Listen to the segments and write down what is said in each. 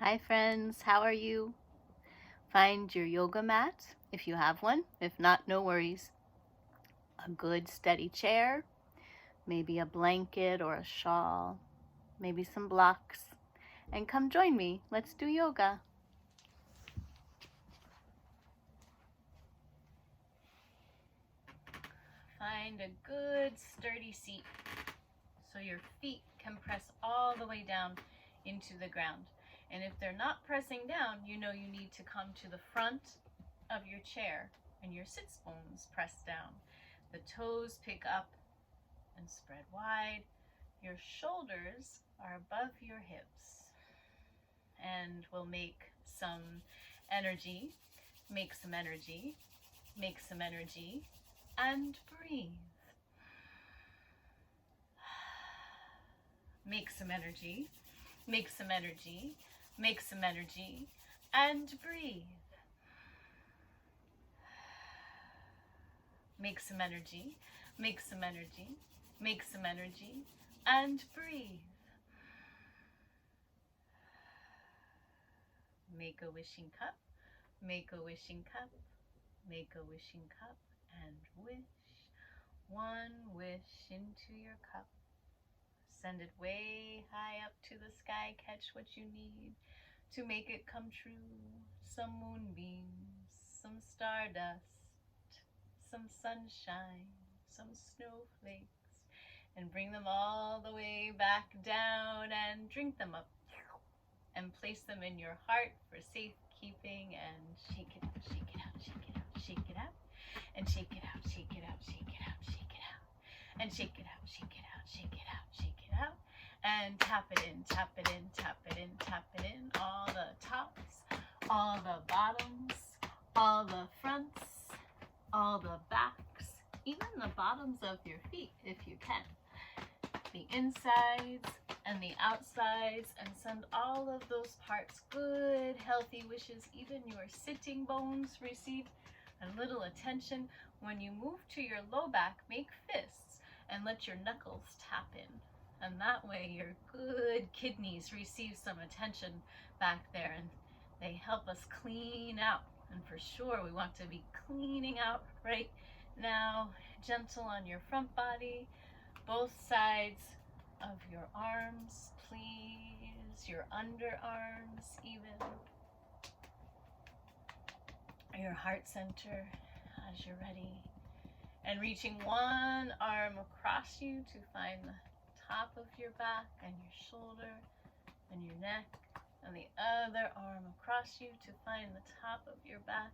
Hi friends, how are you? Find your yoga mat if you have one. If not, no worries. A good steady chair, maybe a blanket or a shawl, maybe some blocks, and come join me. Let's do yoga. Find a good sturdy seat so your feet can press all the way down into the ground. And if they're not pressing down, you know you need to come to the front of your chair and your sits bones press down. The toes pick up and spread wide. Your shoulders are above your hips. And we'll make some energy, make some energy, make some energy, and breathe. Make some energy, make some energy, make some energy, and breathe. Make some energy, make some energy, make some energy, and breathe. Make a wishing cup, make a wishing cup, make a wishing cup, and wish. One wish into your cup. Send it way high up to the sky. Catch what you need to make it come true. Some moonbeams, some stardust, some sunshine, some snowflakes, and bring them all the way back down and drink them up and place them in your heart for safekeeping, and shake it out, shake it out, shake it out, shake it out, and shake it out, shake it out, shake it out, shake it out, and shake it out, shake it out, shake it out, shake it out, and tap it in, tap it in, tap it in, tap it in, all the tops, all the bottoms, all the fronts, all the backs, even the bottoms of your feet if you can, the insides and the outsides, and send all of those parts good, healthy wishes. Even your sitting bones receive a little attention. When you move to your low back, make fists and let your knuckles tap in. And that way your good kidneys receive some attention back there, and they help us clean out. And for sure, we want to be cleaning out right now. Gentle on your front body, both sides of your arms, please, your underarms even, your heart center as you're ready, and reaching one arm across you to find the top of your back and your shoulder and your neck, and the other arm across you to find the top of your back,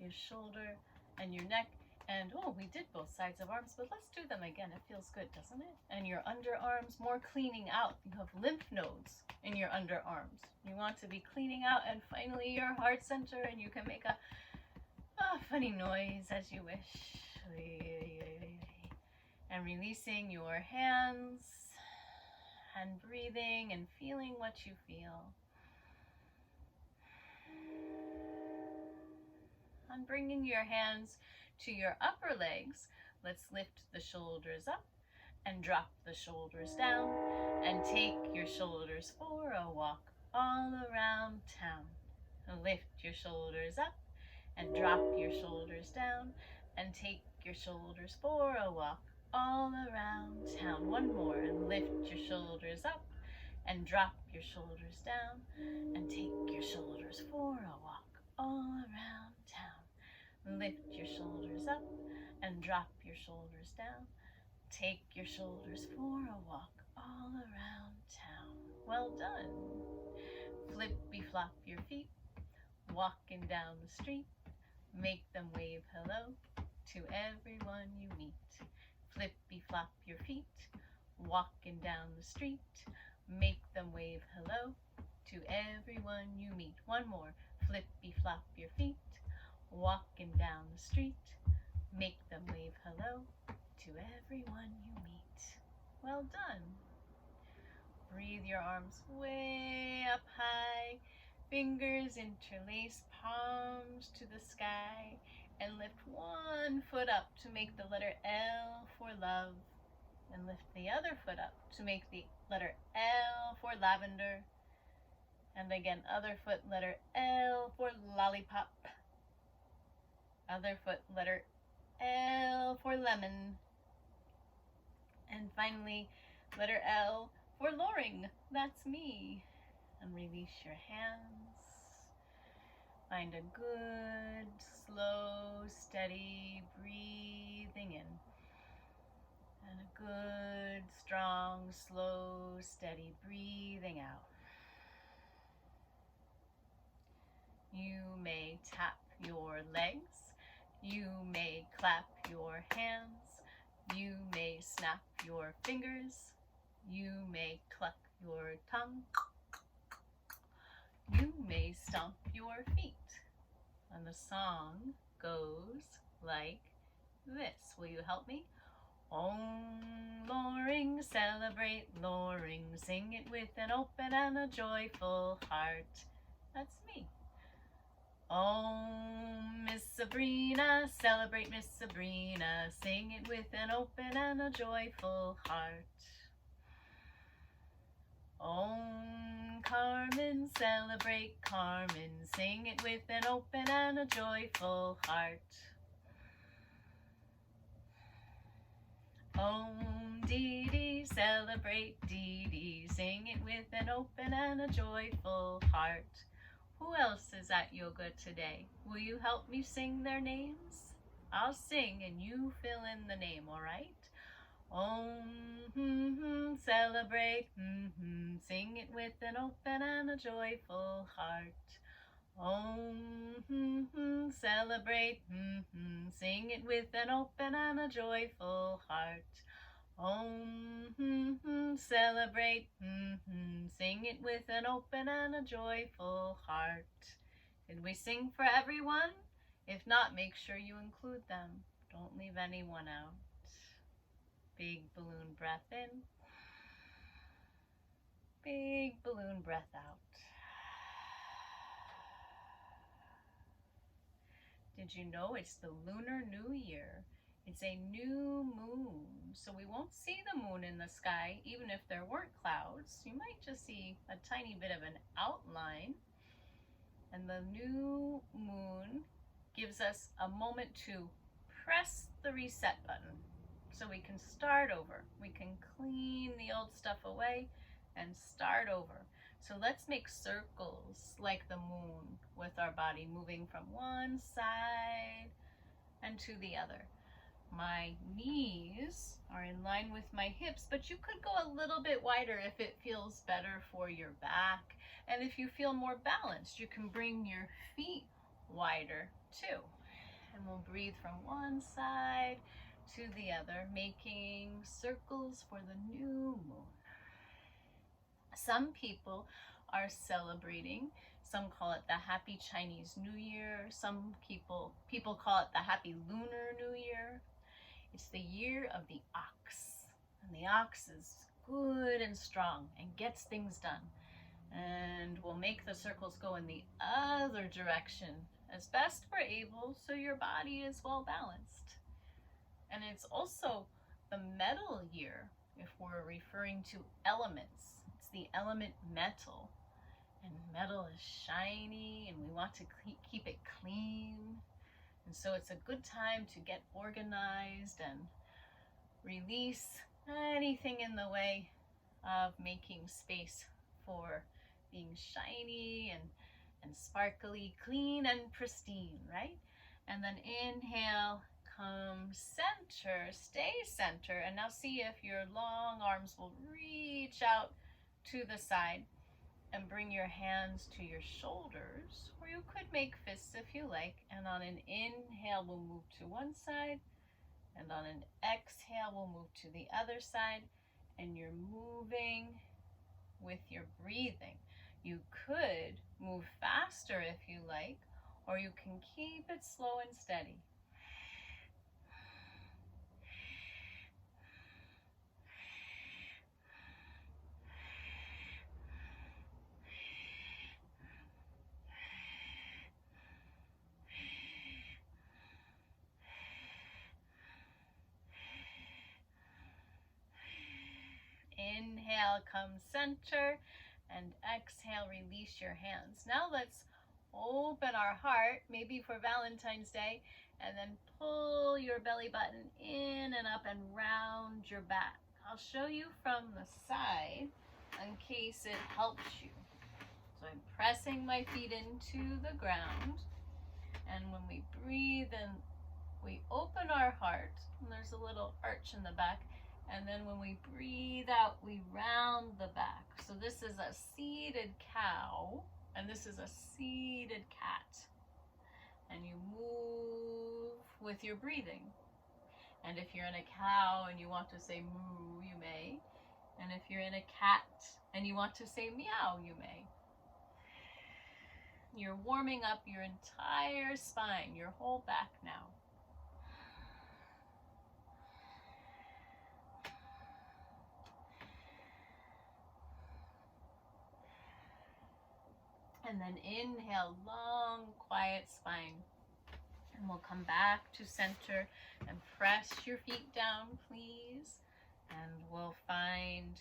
your shoulder, and your neck. And oh, we did both sides of arms, but let's do them again. It feels good, doesn't it? And your underarms, more cleaning out. You have lymph nodes in your underarms. You want to be cleaning out. And finally, your heart center, and you can make a funny noise as you wish. And releasing your hands and breathing and feeling what you feel. And bringing your hands to your upper legs, let's lift the shoulders up and drop the shoulders down, and take your shoulders for a walk all around town. And lift your shoulders up and drop your shoulders down, and take your shoulders for a walk all around town. One more, and lift your shoulders up and drop your shoulders down, and take your shoulders for a walk all around town. Lift your shoulders up and drop your shoulders down. Take your shoulders for a walk all around town. Well done. Flippy flop your feet, walking down the street. Make them wave hello to everyone you meet. Flippy flop your feet, walking down the street. Make them wave hello to everyone you meet. One more. Flippy flop your feet, walking down the street. Make them wave hello to everyone you meet. Well done. Breathe your arms way up high. Fingers interlace, palms to the sky, and lift one foot up to make the letter L for love, and lift the other foot up to make the letter L for lavender, And again, other foot, letter L for lollipop. Other foot, letter L for lemon. And finally, letter L for Loring. That's me. And release your hands. Find a good, slow, steady breathing in. And a good, strong, slow, steady breathing out. You may tap your legs. You may clap your hands. You may snap your fingers. You may cluck your tongue. You may stomp your feet. And the song goes like this. Will you help me? Om Loring, celebrate Loring, sing it with an open and a joyful heart. That's me. Om Miss Sabrina, celebrate Miss Sabrina, sing it with an open and a joyful heart. Om Carmen, celebrate Carmen, sing it with an open and a joyful heart. Om Dee Dee, celebrate Dee Dee, sing it with an open and a joyful heart. Who else is at yoga today? Will you help me sing their names? I'll sing and you fill in the name, all right? Om, celebrate, sing it with an open and a joyful heart. Om, celebrate, sing it with an open and a joyful heart. Om, celebrate, sing it with an open and a joyful heart. Did we sing for everyone? If not, make sure you include them. Don't leave anyone out. Big balloon breath in. Big balloon breath out. Did you know it's the Lunar New Year? It's a new moon, so we won't see the moon in the sky even if there weren't clouds. You might just see a tiny bit of an outline. And the new moon gives us a moment to press the reset button so we can start over. We can clean the old stuff away and start over. So let's make circles like the moon with our body, moving from one side and to the other. My knees are in line with my hips, but you could go a little bit wider if it feels better for your back. And if you feel more balanced, you can bring your feet wider too. And we'll breathe from one side to the other, making circles for the new moon. Some people are celebrating. Some call it the Happy Chinese New Year. Some people call it the Happy Lunar New Year. It's the year of the ox. And the ox is good and strong and gets things done. And we'll make the circles go in the other direction as best we're able so your body is well balanced. And it's also the metal year if we're referring to elements. It's the element metal. And metal is shiny and we want to keep it clean. And so it's a good time to get organized and release anything in the way of making space for being shiny and sparkly, clean and pristine, right? And then inhale, come center, stay center. And now see if your long arms will reach out to the side and bring your hands to your shoulders, or you could make fists if you like. And on an inhale, we'll move to one side. And on an exhale, we'll move to the other side. And you're moving with your breathing. You could move faster if you like, or you can keep it slow and steady. Inhale, come center. And exhale, release your hands. Now let's open our heart, maybe for Valentine's Day, and then pull your belly button in and up and round your back. I'll show you from the side in case it helps you. So I'm pressing my feet into the ground, and when we breathe in, we open our heart, and there's a little arch in the back, and then when we breathe out, we round the back. So this is a seated cow, and this is a seated cat. And you move with your breathing. And if you're in a cow and you want to say moo, you may. And if you're in a cat and you want to say meow, you may. You're warming up your entire spine, your whole back now. And then inhale, long, quiet spine. And we'll come back to center and press your feet down, please. And we'll find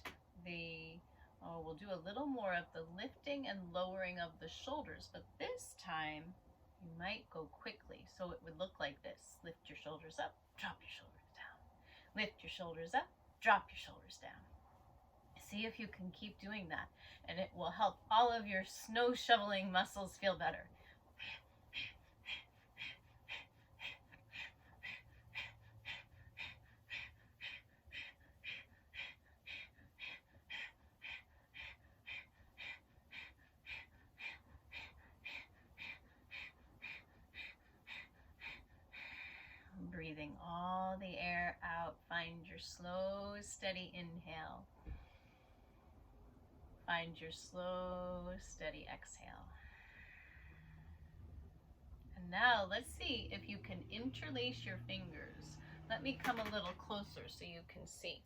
we'll do a little more of the lifting and lowering of the shoulders, but this time you might go quickly. So it would look like this. Lift your shoulders up, drop your shoulders down. Lift your shoulders up, drop your shoulders down. See if you can keep doing that, and it will help all of your snow shoveling muscles feel better. Breathing all the air out. Find your slow, steady inhale. Find your slow, steady exhale. And now let's see if you can interlace your fingers. Let me come a little closer so you can see.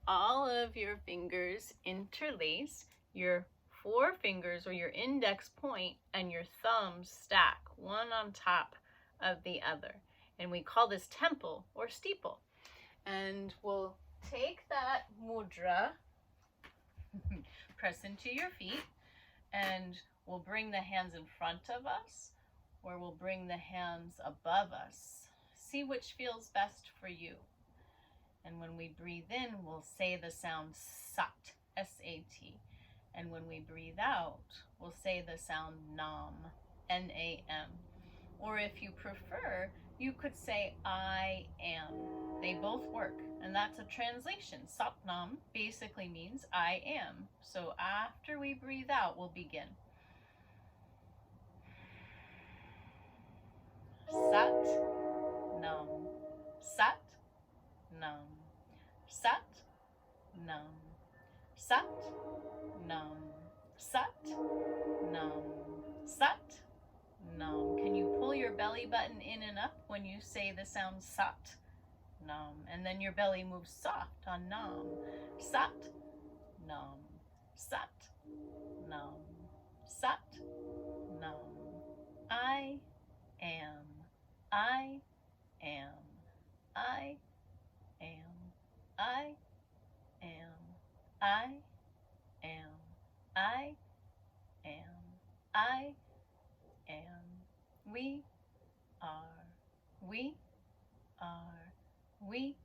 All of your fingers interlace. Your forefingers or your index point and your thumbs stack one on top of the other. And we call this temple or steeple. And we'll take that mudra, press into your feet, and we'll bring the hands in front of us, or we'll bring the hands above us. See which feels best for you. And when we breathe in, we'll say the sound sat, S-A-T. And when we breathe out, we'll say the sound nam, N-A-M. Or if you prefer, you could say I am. They both work, and that's a translation. Satnam basically means I am. So after we breathe out, we'll begin. Sat, nam, sat, nam, sat, nam, sat, nam, sat, nam, sat, nam. Can you pull your belly button in and up when you say the sound sat, nam? And then your belly moves soft on nam. Sat, nam, sat, nam, sat, nam. I am. I am. I am. I am. I am. I am. I am. We are. We are. We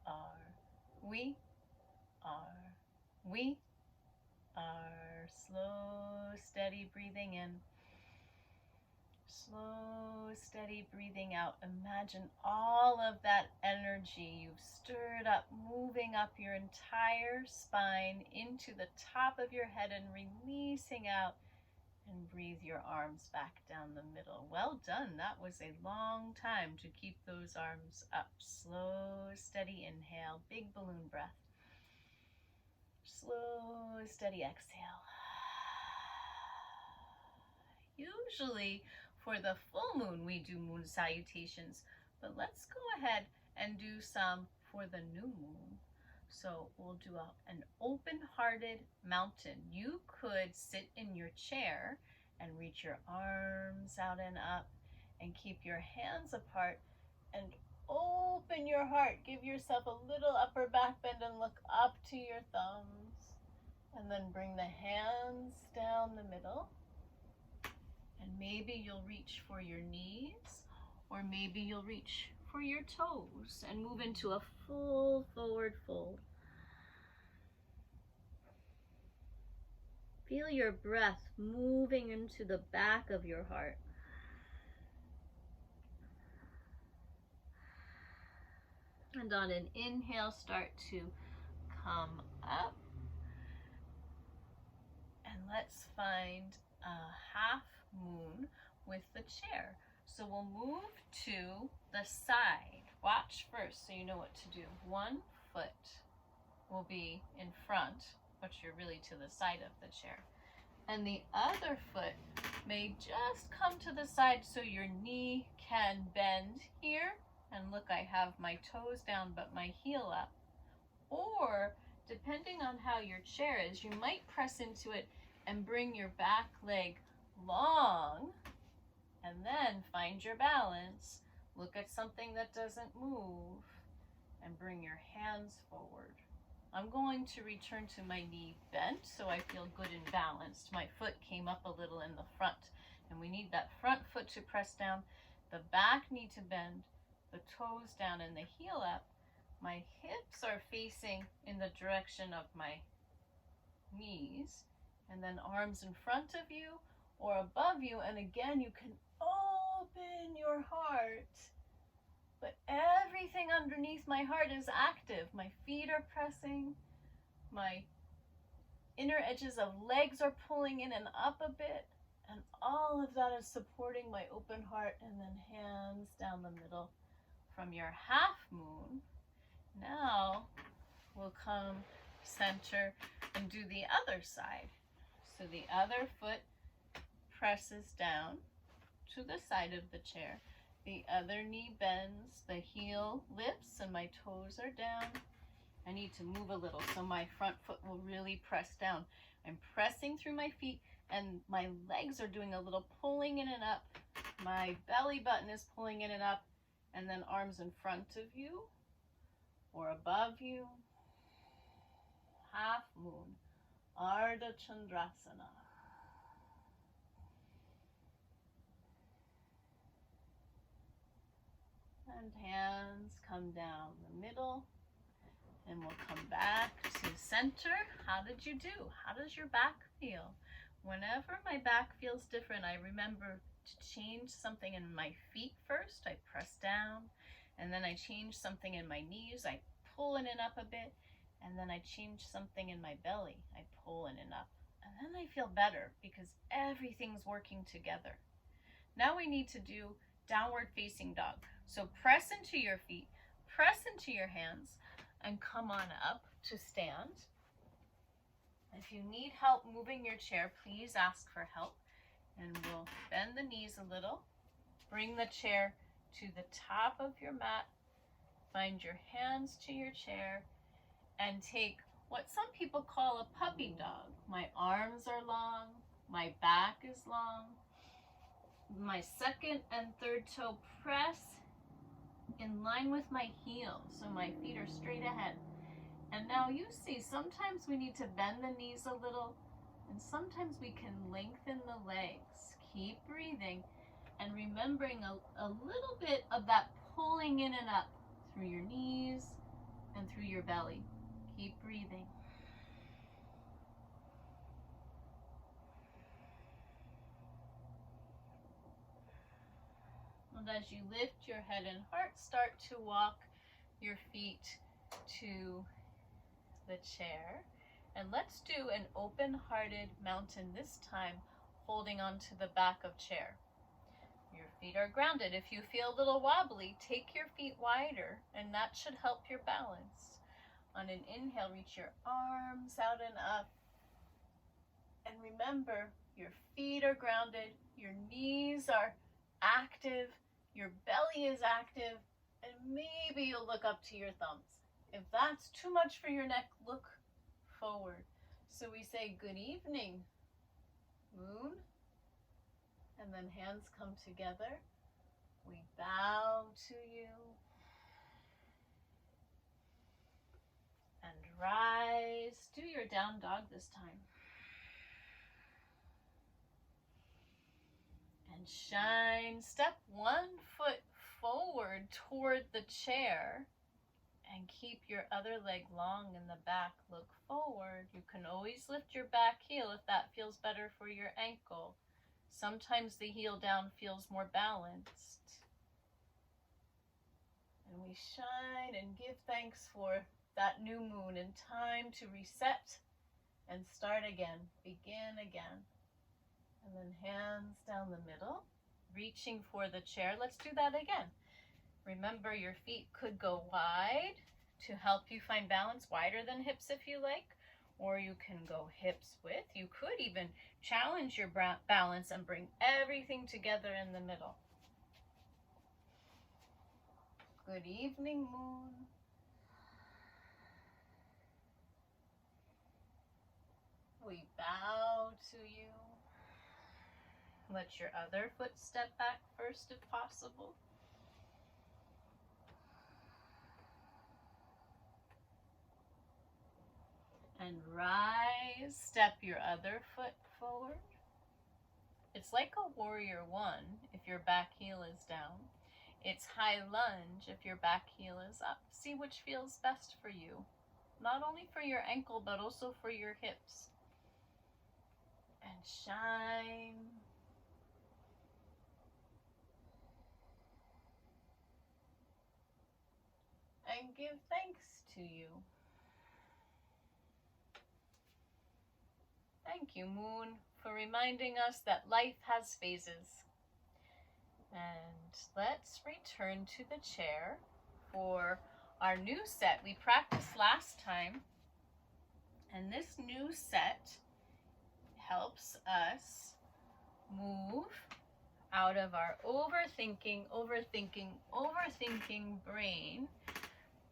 are. We are. We are. Slow, steady breathing in. Slow, steady breathing out. Imagine all of that energy you've stirred up, moving up your entire spine into the top of your head and releasing out. And breathe your arms back down the middle. Well done. That was a long time to keep those arms up. Slow, steady inhale. Big balloon breath. Slow, steady exhale. Usually for the full moon we do moon salutations, but let's go ahead and do some for the new moon. So we'll do an open-hearted mountain. You could sit in your chair and reach your arms out and up and keep your hands apart and open your heart. Give yourself a little upper back bend and look up to your thumbs. And then bring the hands down the middle. And maybe you'll reach for your knees, or maybe you'll reach for your toes and move into a full forward fold. Feel your breath moving into the back of your heart. And on an inhale, start to come up. And let's find a half moon with the chair. So we'll move to the side. Watch first so you know what to do. One foot will be in front, but you're really to the side of the chair. And the other foot may just come to the side so your knee can bend here. And look, I have my toes down but my heel up. Or, depending on how your chair is, you might press into it and bring your back leg long, and then find your balance. Look at something that doesn't move, and bring your hands forward. I'm going to return to my knee bent so I feel good and balanced. My foot came up a little in the front, and we need that front foot to press down, the back knee to bend, the toes down and the heel up. My hips are facing in the direction of my knees, and then arms in front of you or above you. And again, you can open your heart, but everything underneath my heart is active. My feet are pressing, my inner edges of legs are pulling in and up a bit, and all of that is supporting my open heart. And then hands down the middle from your half moon. Now we'll come center and do the other side. So the other foot presses down to the side of the chair. The other knee bends, the heel lifts, and my toes are down. I need to move a little so my front foot will really press down. I'm pressing through my feet, and my legs are doing a little pulling in and up. My belly button is pulling in and up, and then arms in front of you or above you. Half moon, Ardha Chandrasana. And hands come down the middle, and we'll come back to center. How did you do? How does your back feel? Whenever my back feels different, I remember to change something in my feet first. I press down, and then I change something in my knees. I pull in and up a bit, and then I change something in my belly. I pull in and up, and then I feel better because everything's working together. Now we need to do downward facing dog. So press into your feet, press into your hands, and come on up to stand. If you need help moving your chair, please ask for help. And we'll bend the knees a little. Bring the chair to the top of your mat. Find your hands to your chair and take what some people call a puppy dog. My arms are long, my back is long. My second and third toe press in line with my heel, so my feet are straight ahead. And now you see, sometimes we need to bend the knees a little, and sometimes we can lengthen the legs. Keep breathing and remembering a little bit of that pulling in and up through your knees and through your belly. Keep breathing. And as you lift your head and heart, start to walk your feet to the chair. And let's do an open-hearted mountain this time, holding onto the back of chair. Your feet are grounded. If you feel a little wobbly, take your feet wider, and that should help your balance. On an inhale, reach your arms out and up. And remember, your feet are grounded, your knees are active, your belly is active, and maybe you'll look up to your thumbs. If that's too much for your neck, look forward. So we say, good evening, moon, and then hands come together. We bow to you and rise. Do your down dog this time. And shine. Step one foot forward toward the chair. And keep your other leg long in the back. Look forward. You can always lift your back heel if that feels better for your ankle. Sometimes the heel down feels more balanced. And we shine and give thanks for that new moon and time to reset and start again. Begin again. And then hands down the middle, reaching for the chair. Let's do that again. Remember, your feet could go wide to help you find balance, wider than hips if you like, or you can go hips width. You could even challenge your balance and bring everything together in the middle. Good evening, moon. We bow to you. Let your other foot step back first if possible. And rise, step your other foot forward. It's like a warrior one if your back heel is down. It's high lunge if your back heel is up. See which feels best for you. Not only for your ankle, but also for your hips. And shine. And give thanks to you. Thank you, Moon, for reminding us that life has phases. And let's return to the chair for our new set. We practiced last time, and this new set helps us move out of our overthinking brain,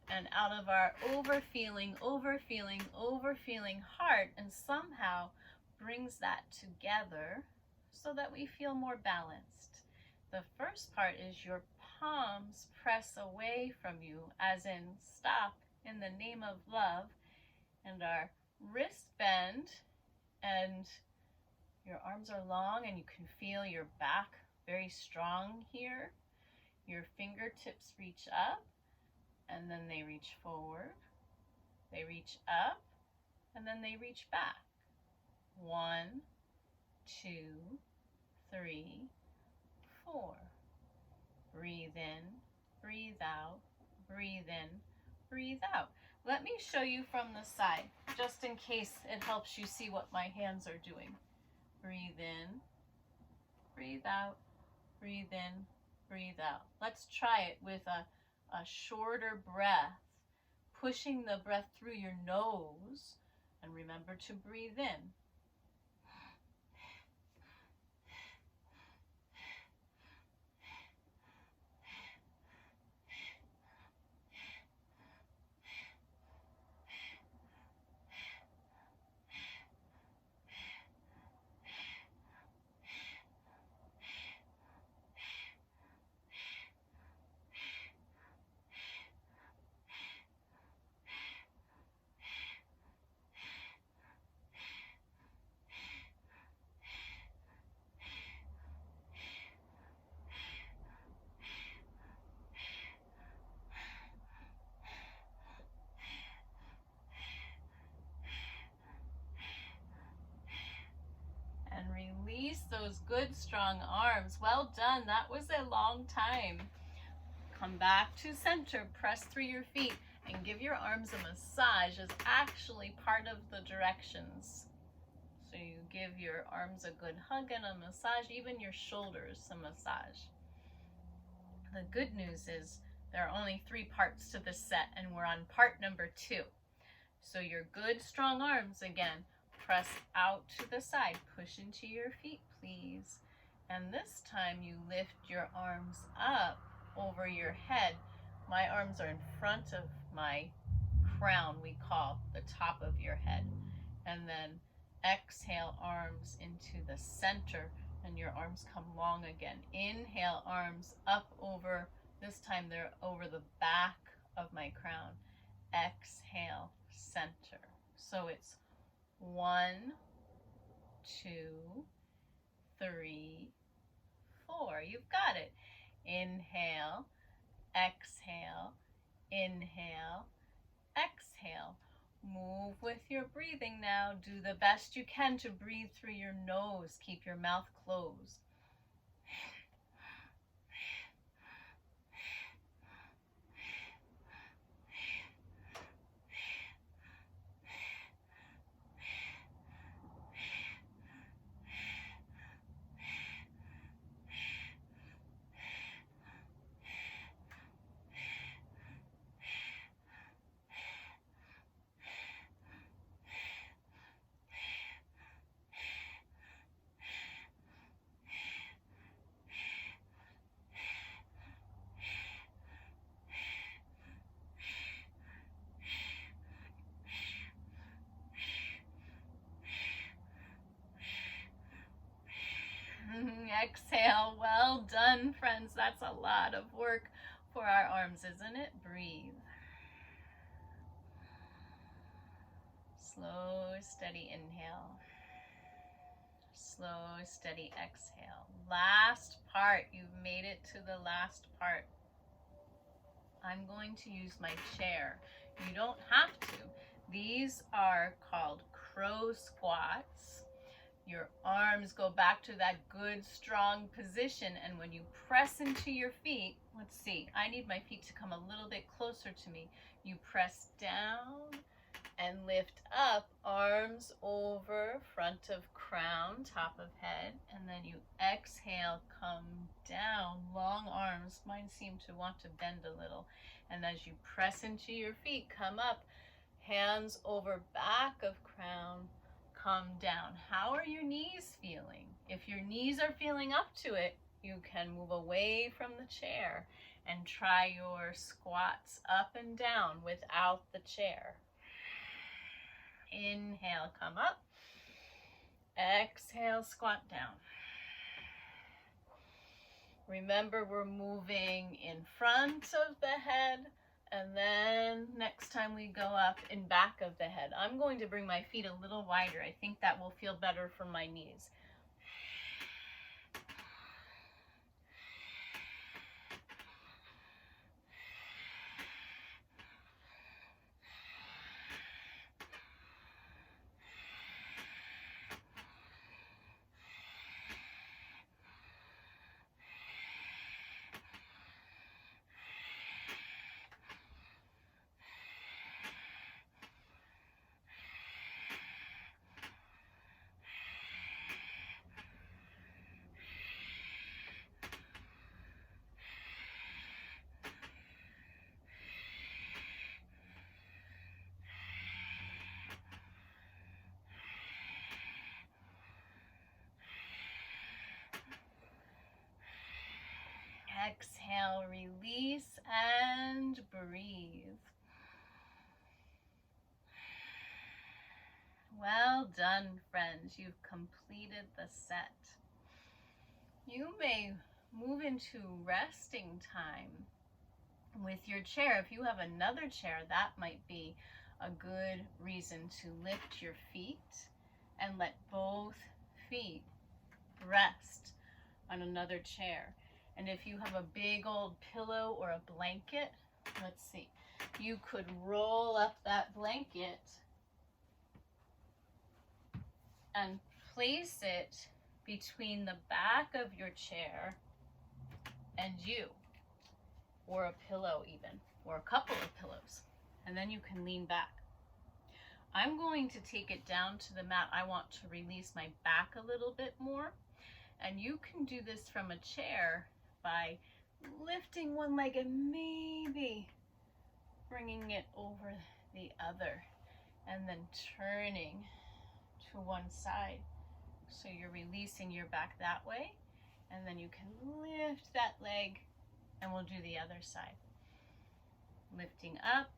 and out of our overfeeling heart, and somehow brings that together so that we feel more balanced. The first part is your palms press away from you, as in stop in the name of love, and our wrists bend, and your arms are long, and you can feel your back very strong here. Your fingertips reach up, and then they reach forward. They reach up, and then they reach back. 1, 2, 3, 4. Breathe in, breathe out, breathe in, breathe out. Let me show you from the side, just in case it helps you see what my hands are doing. Breathe in, breathe out, breathe in, breathe out. Let's try it with a shorter breath, pushing the breath through your nose, and remember to breathe in. And release those good strong arms. Well done. That was a long time. Come back to center, press through your feet, and give your arms a massage as actually part of the directions. So you give your arms a good hug and a massage, even your shoulders a massage. The good news is there are only 3 parts to this set, and we're on part number 2. So your good strong arms again. Press out to the side, push into your feet, please. And this time you lift your arms up over your head. My arms are in front of my crown, we call the top of your head. And then exhale, arms into the center, and your arms come long again. Inhale, arms up over, this time they're over the back of my crown. Exhale, center. So it's 1, 2, 3, 4. You've got it. Inhale, exhale, inhale, exhale. Move with your breathing now. Do the best you can to breathe through your nose. Keep your mouth closed. Exhale. Well done, friends. That's a lot of work for our arms, isn't it? Breathe. Slow, steady inhale. Slow, steady exhale. Last part. You've made it to the last part. I'm going to use my chair. You don't have to. These are called crow squats. Your arms go back to that good, strong position, and when you press into your feet, let's see, I need my feet to come a little bit closer to me. You press down and lift up, arms over, front of crown, top of head, and then you exhale, come down, long arms. Mine seem to want to bend a little. And as you press into your feet, come up, hands over back of crown, come down. How are your knees feeling? If your knees are feeling up to it, you can move away from the chair and try your squats up and down without the chair. Inhale, come up. Exhale, squat down. Remember, we're moving in front of the head, and then next time we go up, in back of the head. I'm going to bring my feet a little wider. I think that will feel better for my knees. Exhale, release, and breathe. Well done, friends. You've completed the set. You may move into resting time with your chair. If you have another chair, that might be a good reason to lift your feet and let both feet rest on another chair. And if you have a big old pillow or a blanket, let's see, you could roll up that blanket and place it between the back of your chair and you, or a pillow even, or a couple of pillows, and then you can lean back. I'm going to take it down to the mat. I want to release my back a little bit more, and you can do this from a chair by lifting one leg and maybe bringing it over the other, and then turning to one side. So you're releasing your back that way, and then you can lift that leg, and we'll do the other side. Lifting up,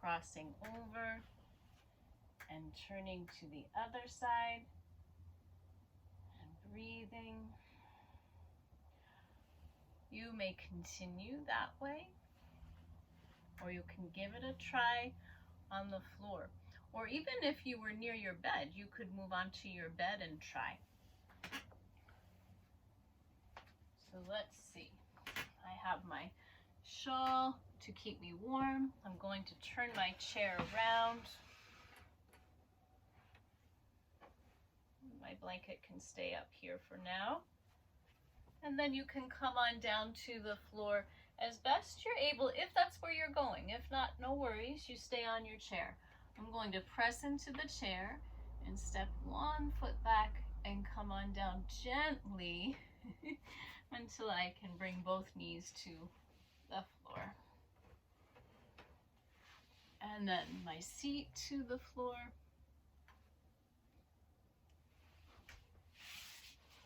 crossing over, and turning to the other side, and breathing. You may continue that way, or you can give it a try on the floor. Or even if you were near your bed, you could move onto your bed and try. So let's see. I have my shawl to keep me warm. I'm going to turn my chair around. My blanket can stay up here for now. And then you can come on down to the floor as best you're able, if that's where you're going. If not, no worries, you stay on your chair. I'm going to press into the chair and step one foot back and come on down gently until I can bring both knees to the floor. And then my seat to the floor.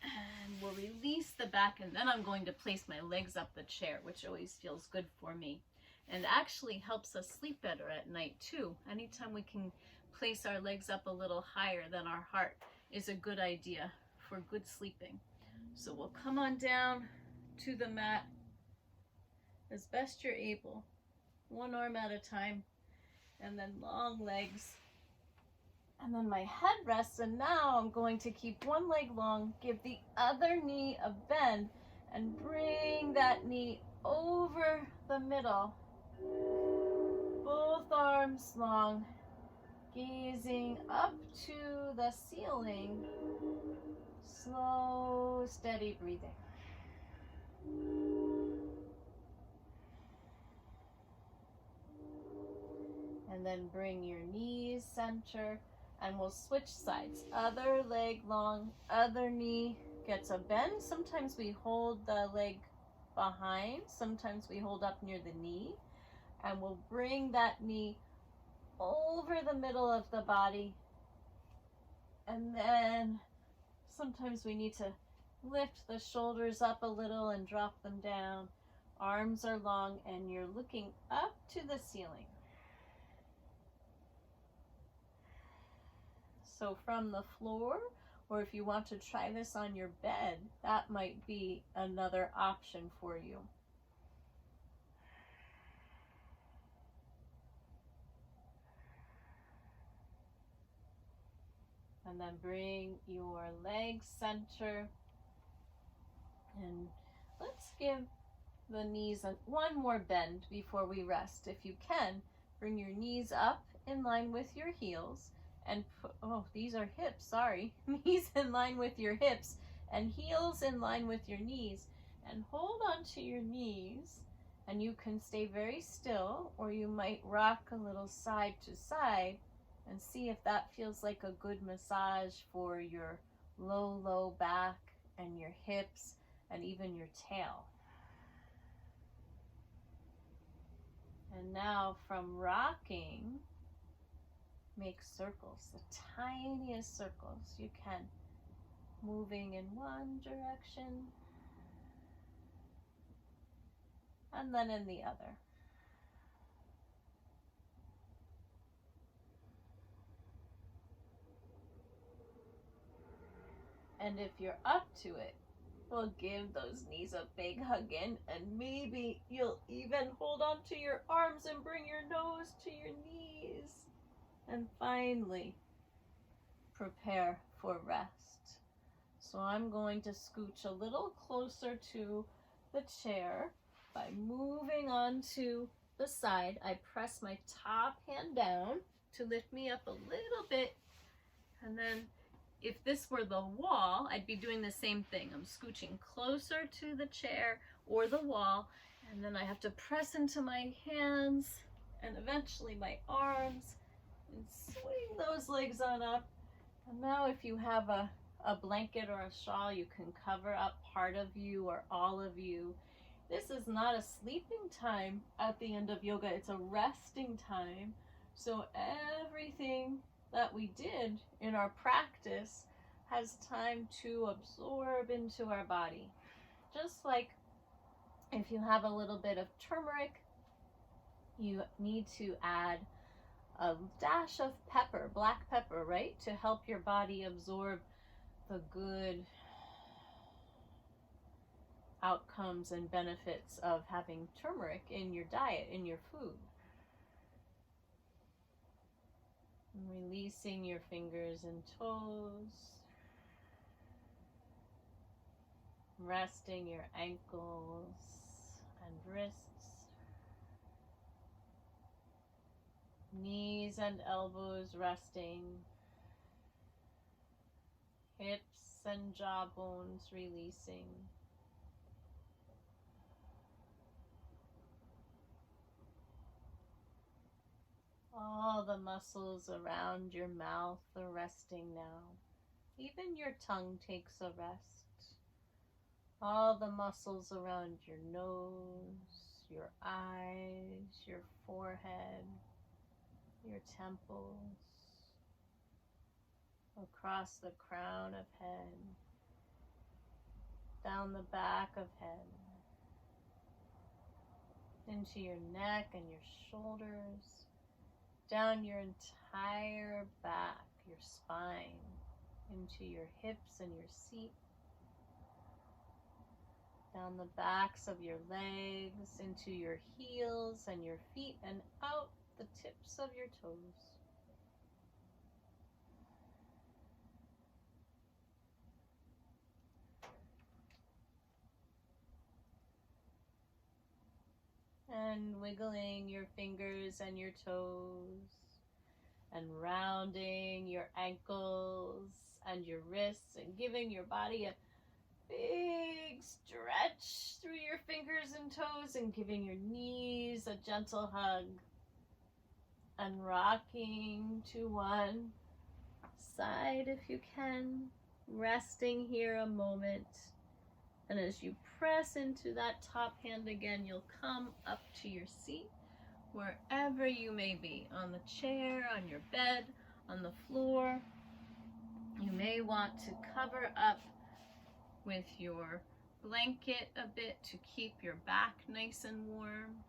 And we'll release the back, and then I'm going to place my legs up the chair, which always feels good for me and actually helps us sleep better at night too. Anytime we can place our legs up a little higher than our heart is a good idea for good sleeping. So we'll come on down to the mat as best you're able, one arm at a time, and then long legs. And then my head rests, and now I'm going to keep one leg long, give the other knee a bend, and bring that knee over the middle. Both arms long, gazing up to the ceiling. Slow, steady breathing. And then bring your knees center, and we'll switch sides. Other leg long, other knee gets a bend. Sometimes we hold the leg behind, sometimes we hold up near the knee, and we'll bring that knee over the middle of the body. And then sometimes we need to lift the shoulders up a little and drop them down. Arms are long, and you're looking up to the ceiling. So from the floor, or if you want to try this on your bed, that might be another option for you. And then bring your legs center. And let's give the knees one more bend before we rest. If you can, bring your knees up in line with your heels. And these are hips, sorry. Knees in line with your hips and heels in line with your knees. And hold on to your knees, and you can stay very still, or you might rock a little side to side and see if that feels like a good massage for your low back and your hips and even your tail. And now from rocking, make circles, the tiniest circles you can, moving in one direction and then in the other. And if you're up to it, we'll give those knees a big hug in, and maybe you'll even hold on to your arms and bring your nose to your knees. And finally, prepare for rest. So I'm going to scooch a little closer to the chair by moving onto the side. I press my top hand down to lift me up a little bit, and then if this were the wall, I'd be doing the same thing. I'm scooching closer to the chair or the wall, and then I have to press into my hands and eventually my arms and swing those legs on up. And now if you have a blanket or a shawl, you can cover up part of you or all of you. This is not a sleeping time at the end of yoga, it's a resting time. So everything that we did in our practice has time to absorb into our body. Just like if you have a little bit of turmeric, you need to add a dash of pepper, black pepper, right? To help your body absorb the good outcomes and benefits of having turmeric in your diet, in your food. Releasing your fingers and toes. Resting your ankles and wrists. Knees and elbows resting. Hips and jawbones releasing. All the muscles around your mouth are resting now. Even your tongue takes a rest. All the muscles around your nose, your eyes, your forehead, your temples, across the crown of head, down the back of head, into your neck and your shoulders, down your entire back, your spine, into your hips and your seat, down the backs of your legs, into your heels and your feet, and out the tips of your toes. And wiggling your fingers and your toes, and rounding your ankles and your wrists, and giving your body a big stretch through your fingers and toes, and giving your knees a gentle hug, and rocking to one side if you can, resting here a moment. And as you press into that top hand again, you'll come up to your seat, wherever you may be, on the chair, on your bed, on the floor. You may want to cover up with your blanket a bit to keep your back nice and warm.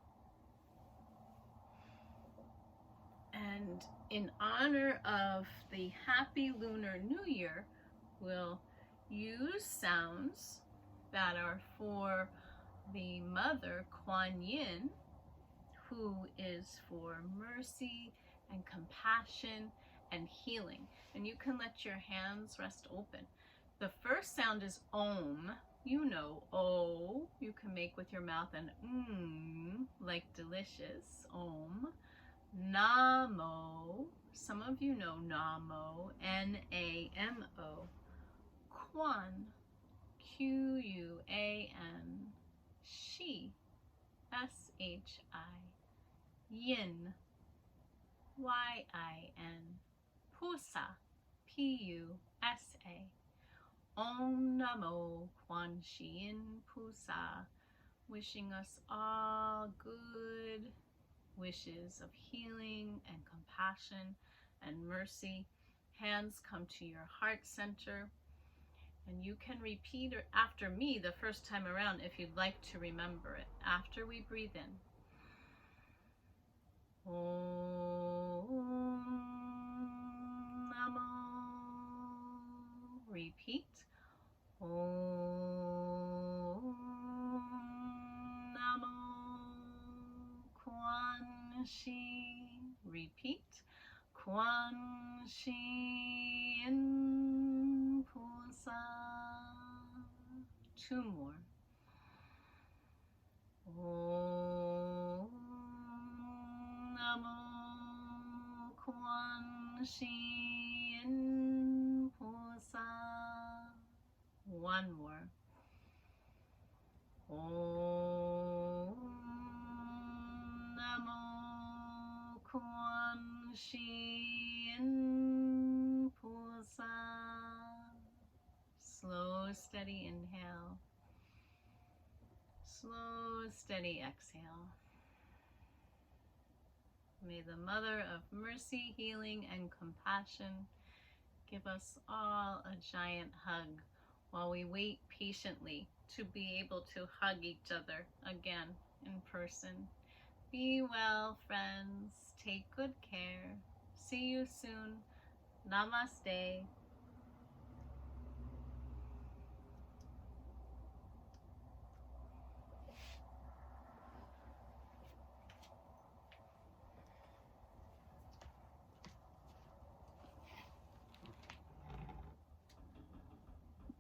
And in honor of the happy Lunar New Year, we'll use sounds that are for the mother, Kuan Yin, who is for mercy and compassion and healing. And you can let your hands rest open. The first sound is Om. You know, O, you can make with your mouth, and like delicious, Om. Namo, some of you know Namo, N-A-M-O. Kuan, Q-U-A-N. She, S-H-I. Yin, Y-I-N. Pusa, P-U-S-A. Om Namo Kuan Yin Pusa. Wishing us all good wishes of healing and compassion and mercy. Hands come to your heart center. And you can repeat after me the first time around if you'd like to remember it. After we breathe in. Om Namo. Repeat. Om Namo Kuan Shi. Repeat. Kuan Shi Yin Pusa. Two more. Om Namo Kuan Shi Yin Pusa. One more. Om Namo Kuan Shi Yin Pusa. Slow, steady inhale. Slow, steady exhale. May the Mother of Mercy, Healing, and Compassion give us all a giant hug while we wait patiently to be able to hug each other again in person. Be well, friends. Take good care. See you soon. Namaste.